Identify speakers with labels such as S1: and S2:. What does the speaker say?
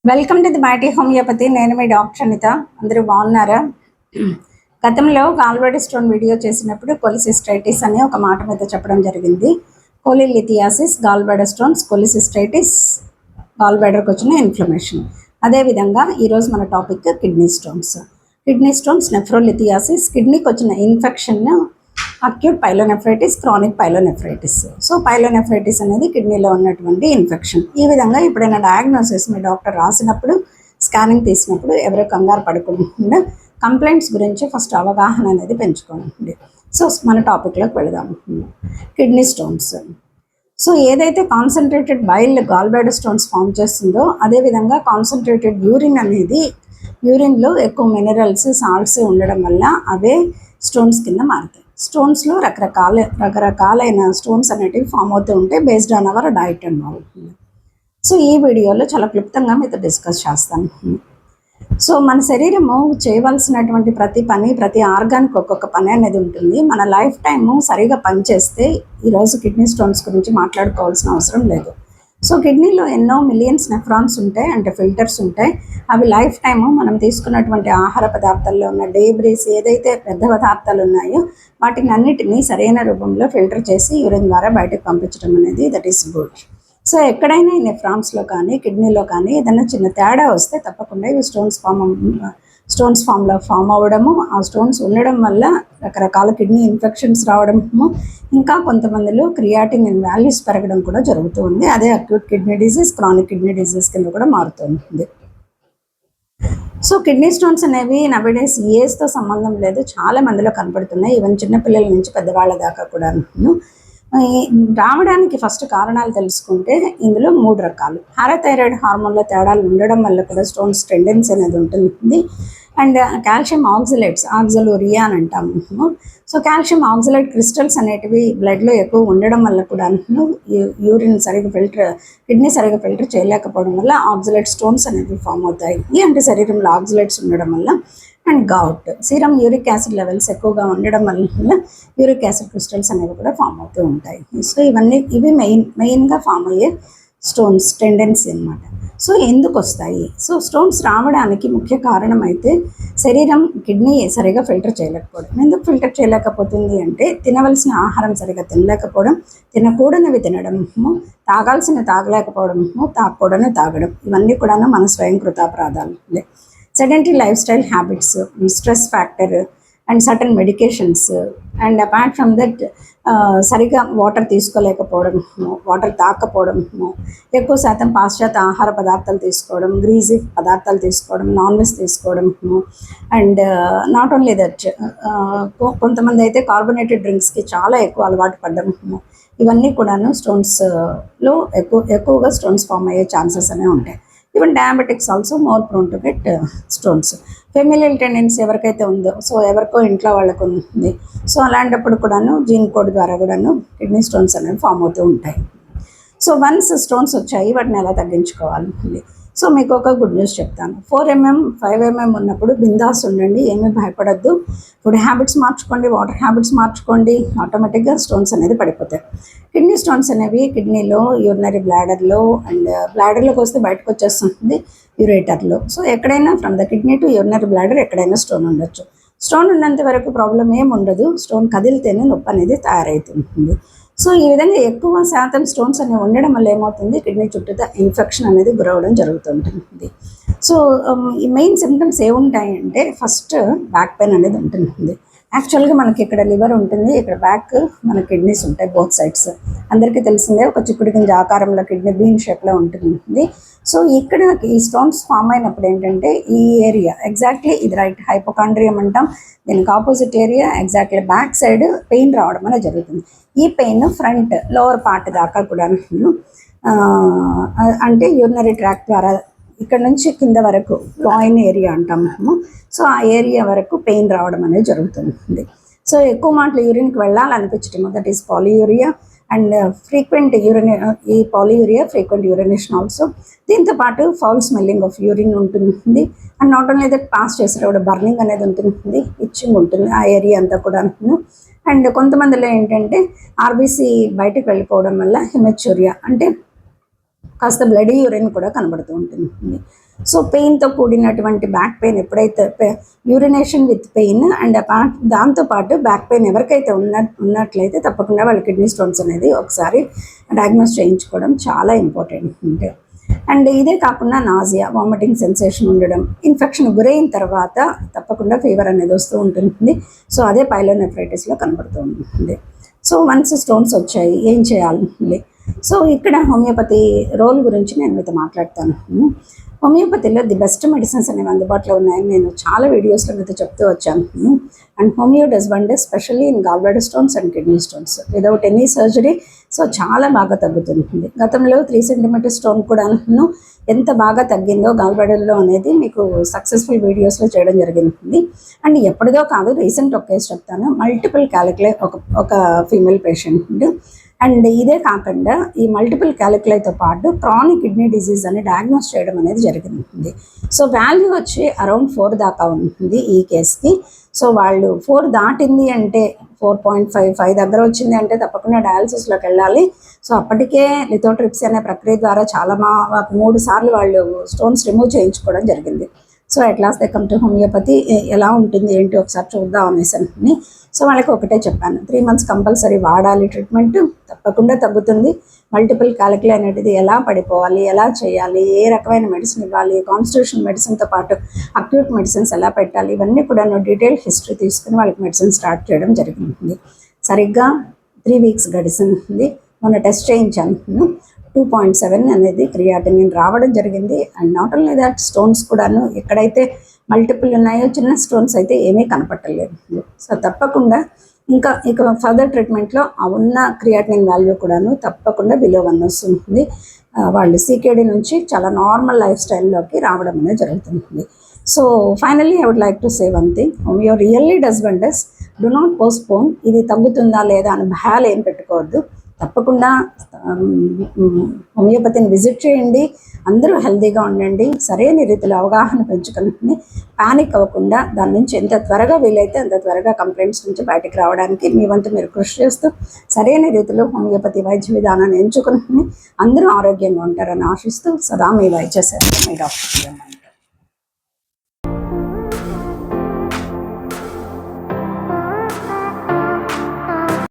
S1: Welcome to the బైటీ homeopathy. నేను మీ డాక్టర్ అనిత. అందరూ బాగున్నారా? గతంలో గాల్బ్లాడర్ స్టోన్ వీడియో చేసినప్పుడు కొలిసిస్టైటిస్ అని ఒక మాట మీద చెప్పడం జరిగింది. కోలిలిథియాసిస్, గాల్బ్లాడర్ స్టోన్స్, కొలిసిస్టైటిస్, గాల్బ్లాడర్కి వచ్చిన ఇన్ఫ్లమేషన్. అదేవిధంగా ఈరోజు మన topic kidney stones. Kidney stones, nephrolithiasis, కిడ్నీకి వచ్చిన infection acute pyelonephritis, chronic pyelonephritis. So pyelonephritis అనేది కిడ్నీలో ఉన్నటువంటి ఇన్ఫెక్షన్. ఈ విధంగా ఎప్పుడైనా డయాగ్నోసిస్ మీ డాక్టర్ రాసినప్పుడు, స్కానింగ్ తీసినప్పుడు ఎవరో కంగారు పడకుండా కంప్లైంట్స్ గురించి ఫస్ట్ అవగాహన అనేది పెంచుకోండి. సో మన టాపిక్లోకి వెళదాం. Kidney stones. సో ఏదైతే concentrated bile gallbladder stones form చేస్తుందో, అదేవిధంగా కాన్సన్ట్రేటెడ్ యూరిన్ అనేది, యూరిన్లో ఎక్కువ మినరల్స్, సాల్ట్స్ ఉండడం వల్ల అవే స్టోన్స్ కింద మారుతాయి. స్టోన్స్లో రకరకాలైన స్టోన్స్ అనేటివి ఫామ్ అవుతూ ఉంటాయి based on our diet and all. So ఈ వీడియోలో చాలా క్లుప్తంగా మీతో డిస్కస్ చేస్తాను. సో మన శరీరము చేయవలసినటువంటి ప్రతి ఆర్గానికి ఒక్కొక్క పని అనేది ఉంటుంది. మన లైఫ్ టైము సరిగా పనిచేస్తే ఈరోజు కిడ్నీ స్టోన్స్ గురించి మాట్లాడుకోవాల్సిన అవసరం లేదు. సో కిడ్నీలో ఎన్నో మిలియన్స్ నెఫ్రాన్స్ ఉంటాయి, అంటే ఫిల్టర్స్ ఉంటాయి. అవి లైఫ్ టైము మనం తీసుకున్నటువంటి ఆహార పదార్థాల్లో ఉన్న డేబ్రీస్, ఏదైతే పెద్ద పదార్థాలు ఉన్నాయో వాటిని అన్నిటినీ సరైన రూపంలో ఫిల్టర్ చేసి యూరిన్ ద్వారా బయటకు పంపించడం అనేది దట్ ఈస్ గుడ్. సో ఎక్కడైనా ఈ నెఫ్రాన్స్లో కానీ కిడ్నీలో కానీ ఏదైనా చిన్న తేడా వస్తే తప్పకుండా ఇవి స్టోన్స్ ఫామ్లో ఫామ్ అవ్వడము, ఆ స్టోన్స్ ఉండడం వల్ల రకరకాల కిడ్నీ ఇన్ఫెక్షన్స్ రావడము, ఇంకా కొంతమందిలో క్రియాటిన్ వాల్యూస్ పెరగడం కూడా జరుగుతూ ఉంది. అదే acute kidney disease, chronic kidney disease కింద కూడా మారుతుంది. సో కిడ్నీ స్టోన్స్ అనేవి నవేడేస్ ఏజ్తో సంబంధం లేదు, చాలా మందిలో కనపడుతున్నాయి. ఈవెన్ చిన్నపిల్లల నుంచి పెద్దవాళ్ళ దాకా కూడా. రావడానికి ఫస్ట్ కారణాలు తెలుసుకుంటే ఇందులో 3 రకాలు. పారాథైరాయిడ్ హార్మోన్లో తేడాలు ఉండడం వల్ల కూడా స్టోన్స్ టెండెన్సీ అనేది ఉంటుంది. అండ్ కాల్షియం ఆక్సిలేట్స్, ఆక్సలోరియా అని అంటాము. సో కాల్షియం ఆక్సిలేట్ క్రిస్టల్స్ అనేటివి బ్లడ్లో ఎక్కువ ఉండడం వల్ల కూడా యూరిన్ సరిగ్గా కిడ్నీ సరిగ్గా ఫిల్టర్ చేయలేకపోవడం వల్ల ఆక్సిలేట్ స్టోన్స్ అనేవి ఫామ్ అవుతాయి. అంటే శరీరంలో ఆక్సిలేట్స్ ఉండడం వల్ల. And gout, serum uric acid levels ఎక్కువగా ఉండడం వల్ల యూరిక్ యాసిడ్ క్రిస్టల్స్ అనేవి కూడా ఫామ్ అవుతూ ఉంటాయి. సో ఇవి మెయిన్గా ఫామ్ అయ్యే స్టోన్స్ టెండెన్సీ అన్నమాట. సో ఎందుకు వస్తాయి? సో స్టోన్స్ రావడానికి ముఖ్య కారణం అయితే శరీరం కిడ్నీ సరిగా ఫిల్టర్ చేయలేకపోవడం. ఎందుకు ఫిల్టర్ చేయలేకపోతుంది అంటే తినవలసిన ఆహారం సరిగా తినలేకపోవడం, తినకూడనివి తినడము, తాగాల్సిన తాగలేకపోవడము, తాగకూడని తాగడం, ఇవన్నీ కూడా మన స్వయంకృతాపరాధాలు. Sedentary life style habits, stress factor and certain medications, and apart from that సరిగా వాటర్ తీసుకోలేకపోవడము, వాటర్ తాకపోవడము, ఎక్కువ శాతం పాశ్చాత్య ఆహార పదార్థాలు తీసుకోవడం, గ్రీజీ పదార్థాలు తీసుకోవడం, నాన్ వెజ్ తీసుకోవడము, అండ్ నాట్ ఓన్లీ దట్ కొంతమంది అయితే కార్బోనేటెడ్ డ్రింక్స్కి చాలా ఎక్కువ అలవాటు పడడము, ఇవన్నీ కూడాను స్టోన్స్లో ఎక్కువగా స్టోన్స్ ఫామ్ అయ్యే ఛాన్సెస్ అనేవి ఉంటాయి. Even diabetics also more prone to get stones. Familial tendency ఎవరికైతే ఉందో, సో ఎవరికో ఇంట్లో వాళ్ళకు ఉంది, సో అలాంటప్పుడు కూడాను జీన్ కోడ్ ద్వారా కూడాను కిడ్నీ స్టోన్స్ అనేవి ఫామ్ అవుతూ ఉంటాయి. సో వన్స్ స్టోన్స్ వచ్చాయి, వాటిని ఎలా తగ్గించుకోవాలి? సో మీకు ఒక గుడ్ న్యూస్ చెప్తాను. 4 mm 5 mm ఉన్నప్పుడు బిందాస్ ఉండండి, ఏమీ భయపడద్దు. ఫుడ్ హ్యాబిట్స్ మార్చుకోండి, వాటర్ హ్యాబిట్స్ మార్చుకోండి, ఆటోమేటిక్గా స్టోన్స్ అనేది పడిపోతాయి. కిడ్నీ స్టోన్స్ అనేవి కిడ్నీలో, యూరినరీ బ్లాడర్లో, అండ్ బ్లాడర్లోకి వస్తే బయటకు వచ్చేస్తుంది యూరేటర్లో. సో ఎక్కడైనా from the kidney to urinary bladder ఎక్కడైనా స్టోన్ ఉండొచ్చు. స్టోన్ ఉన్నంత వరకు ప్రాబ్లం ఏమి ఉండదు. స్టోన్ కదిలితేనే నొప్పి అనేది తయారవుతుంది. సో ఈ విధంగా ఎక్కువ శాతం స్టోన్స్ అనేవి ఉండడం వల్ల ఏమవుతుంది, కిడ్నీ చుట్టూతా ఇన్ఫెక్షన్ అనేది గురవడం జరుగుతుంటుంది. సో ఈ మెయిన్ సిమ్టమ్స్ ఏముంటాయంటే ఫస్ట్ బ్యాక్ పెయిన్ అనేది ఉంటుంది. యాక్చువల్గా మనకి ఇక్కడ లివర్ ఉంటుంది, ఇక్కడ బ్యాక్ మన కిడ్నీస్ ఉంటాయి బోత్ సైడ్స్. అందరికీ తెలిసిందే, ఒక చిక్కుడు గింజ ఆకారంలో కిడ్నీ బీన్ షేప్లో ఉంటుంది. సో ఇక్కడ ఈ స్టోన్స్ ఫామ్ అయినప్పుడు ఏంటంటే ఈ ఏరియా ఎగ్జాక్ట్లీ ఇది రైట్ హైపోకాండ్రియం అంటాం, దీనికి opposite area exactly back side pain రావడం అనేది జరుగుతుంది. ఈ పెయిన్ ఫ్రంట్ లోవర్ పార్ట్ దాకా కూడా అంటే యూరినరీ ట్రాక్ట్ ద్వారా ఇక్కడ నుంచి కింద వరకు లాయిన్ ఏరియా అంటాం మనము. సో ఆ ఏరియా వరకు పెయిన్ రావడం అనేది జరుగుతుంది. సో ఎక్కువ మాటలు యూరిన్కి వెళ్ళాలనిపించడం, that is polyuria. And frequent ఈ పాలియూరియా ఫ్రీక్వెంట్ యూరినేషన్ ఆల్సో. దీంతోపాటు ఫౌల్ స్మెల్లింగ్ ఆఫ్ యూరిన్ ఉంటుంది. And not only that pass చేసేటప్పుడు బర్నింగ్ అనేది ఉంటుంది, ఇచ్చింగ్ ఉంటుంది ఆ ఏరియా అంతా కూడా. అండ్ కొంతమందిలో ఏంటంటే ఆర్బీసీ బయటకు వెళ్ళిపోవడం వల్ల హెమెచ్యూరియా, అంటే కాస్త బ్లడీ యూరిన్ కూడా కనబడుతూ ఉంటుంది. సో పెయిన్తో కూడినటువంటి బ్యాక్ పెయిన్ ఎప్పుడైతే యూరినేషన్ విత్ పెయిన్ అండ్ దాంతోపాటు బ్యాక్ పెయిన్ ఎవరికైతే ఉన్నట్లయితే తప్పకుండా వాళ్ళ కిడ్నీ స్టోన్స్ అనేది ఒకసారి డయాగ్నోస్ చేయించుకోవడం చాలా ఇంపార్టెంట్. అండ్ ఇదే కాకుండా నాజియా, వామిటింగ్ సెన్సేషన్ ఉండడం, ఇన్ఫెక్షన్ గురైన తర్వాత తప్పకుండా ఫీవర్ అనేది వస్తూ ఉంటుంది. సో అదే పైలోనెఫ్రైటిస్లో కనబడుతూ ఉంటుంది. సో వన్స్ స్టోన్స్ వచ్చాయి ఏం చేయాలి? సో ఇక్కడ హోమియోపతి రోల్ గురించి నేను మీతో మాట్లాడతాను. హోమియోపతిలో ది బెస్ట్ మెడిసిన్స్ అనేవి అందుబాటులో ఉన్నాయని నేను చాలా వీడియోస్లో మీతో చెప్తూ వచ్చాను. And homoeo does wonder specially in gall bladder stones and kidney stones without any surgery. So చాలా బాగా తగ్గుతుంది. గతంలో 3 సెంటీమీటర్ స్టోన్ కూడా ఎంత బాగా తగ్గిందో గాల్ బ్లాడర్లో అనేది మీకు సక్సెస్ఫుల్ వీడియోస్లో చేయడం జరిగింది. అండ్ ఎప్పటిదో కాదు, రీసెంట్ ఒక కేసు చెప్తాను. మల్టిపుల్ క్యాలిక్యులై ఒక ఫీమేల్ పేషెంట్. అండ్ ఇదే కాకుండా ఈ మల్టిపుల్ క్యాలిక్యులైతో పాటు క్రానిక్ కిడ్నీ డిజీజ్ అని డయాగ్నోస్ చేయడం అనేది జరిగింది. సో వాల్యూ వచ్చి అరౌండ్ 4 దాకా ఉంటుంది ఈ కేసుకి. సో వాళ్ళు 4 దాటింది అంటే 4.5 దగ్గర వచ్చింది అంటే తప్పకుండా డయాలసిస్లోకి వెళ్ళాలి. సో అప్పటికే లిథోట్రిప్సీ అనే ప్రక్రియ ద్వారా చాలా 3 సార్లు వాళ్ళు స్టోన్స్ రిమూవ్ చేయించుకోవడం జరిగింది. So at last they come to homeopathy. ఎలా ఉంటుంది ఏంటి ఒకసారి చూద్దాం అనేసి సో వాళ్ళకి ఒకటే చెప్పాను, 3 months కంపల్సరీ వాడాలి ట్రీట్మెంట్, తప్పకుండా తగ్గుతుంది. మల్టిపుల్ క్యాలిక్యులై అనేది ఎలా పడిపోవాలి, ఎలా చేయాలి, ఏ రకమైన మెడిసిన్ ఇవ్వాలి, కాన్స్టిట్యూషన్ మెడిసిన్తో పాటు అక్యూట్ మెడిసిన్స్ ఎలా పెట్టాలి, ఇవన్నీ కూడా డీటెయిల్ హిస్టరీ తీసుకుని వాళ్ళకి మెడిసిన్ స్టార్ట్ చేయడం జరిగింది. సరిగ్గా 3 weeks గడిచింది. మొన్న టెస్ట్ చేయించాను. 2.7 అనేది క్రియాటినిన్ రావడం జరిగింది. And not only that, stones కూడాను ఎక్కడైతే మల్టిపుల్ ఉన్నాయో చిన్న స్టోన్స్ అయితే ఏమీ కనపట్టలేదు. సో తప్పకుండా ఇక ఫర్దర్ ట్రీట్మెంట్లో ఉన్న క్రియాటినిన్ వాల్యూ కూడాను తప్పకుండా బిలో 1 వస్తుంది. వాళ్ళు సీకేడీ నుంచి చాలా నార్మల్ లైఫ్ స్టైల్లోకి రావడం అనేది జరుగుతుంది. So finally I would like to say one thing, homoeo really does wonders. Do not postpone. ఇది తగ్గుతుందా లేదా అని భయాలు ఏం పెట్టుకోవద్దు. తప్పకుండా హోమియోపతిని విజిట్ చేయండి. అందరూ హెల్తీగా ఉండండి. సరైన రీతిలో అవగాహన పెంచుకొని పానిక్ అవ్వకుండా దాని నుంచి ఎంత త్వరగా వీలైతే అంత త్వరగా కంప్లైంట్స్ నుంచి బయటకు రావడానికి మీ వంతు మీరు కృషి చేస్తూ సరైన రీతిలో హోమియోపతి వైద్య విధానాన్ని ఎంచుకుని అందరూ ఆరోగ్యంగా ఉంటారని ఆశిస్తూ సదా మీ వైద్య సేవ, మీ డాక్టర్.